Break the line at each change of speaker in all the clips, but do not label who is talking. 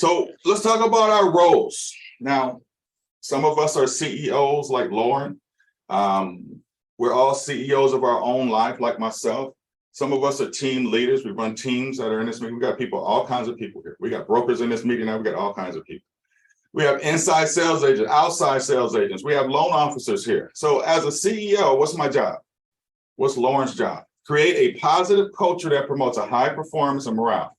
So let's talk about our roles. Now, some of us are CEOs like Lauren. We're all CEOs of our own life, like myself. Some of us are team leaders. We run teams that are in this meeting. We got people, all kinds of people here. We got brokers in this meeting now. We got all kinds of people. We have inside sales agents, outside sales agents. We have loan officers here. So as a CEO, what's my job? What's Lauren's job? Create a positive culture that promotes a high performance and morale.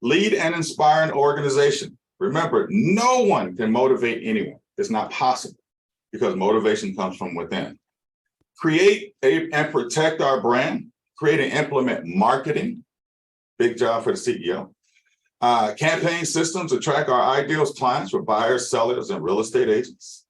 Lead and inspire an organization. Remember, no one can motivate anyone. It's not possible because motivation comes from within. Create and protect our brand. Create and implement marketing. Big job for the CEO. Campaign systems to track our ideal clients for buyers, sellers, and real estate agents.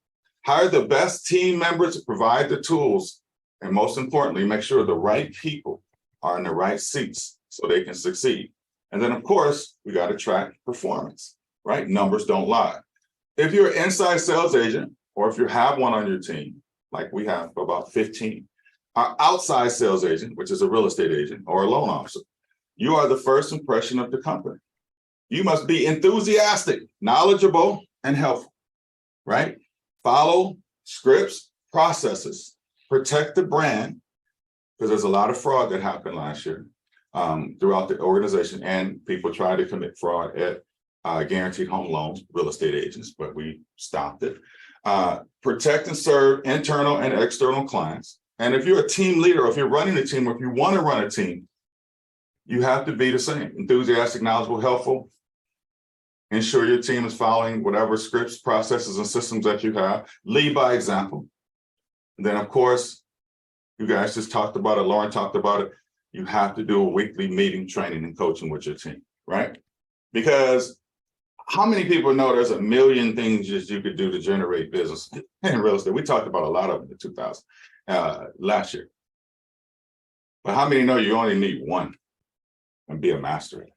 Hire the best team members to provide the tools. And most importantly, make sure the right people are in the right seats so they can succeed. And then, of course, we got to track performance, right? Numbers don't lie. If you're an inside sales agent, or if you have one on your team, like we have about 15, our outside sales agent, which is a real estate agent or a loan officer, you are the first impression of the company. You must be enthusiastic, knowledgeable, and helpful, right? Follow scripts, processes, protect the brand, because there's a lot of fraud that happened last year throughout the organization, and people tried to commit fraud at guaranteed home loans, real estate agents, but we stopped it. Protect and serve internal and external clients. And if you're a team leader, or if you're running a team, or if you want to run a team, you have to be the same: enthusiastic, knowledgeable, helpful. Ensure your team is following whatever scripts, processes, and systems that you have. Lead by example. And then, of course, you guys just talked about it. Lauren talked about it. You have to do a weekly meeting, training, and coaching with your team, right? Because how many people know there's a million things that you could do to generate business in real estate? We talked about a lot of them in 2000 last year. But how many know you only need one and be a master at it?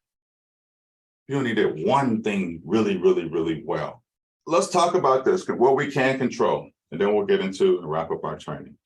You only did one thing really, really, really well. Let's talk about this, what we can control, and then we'll get into and wrap up our training.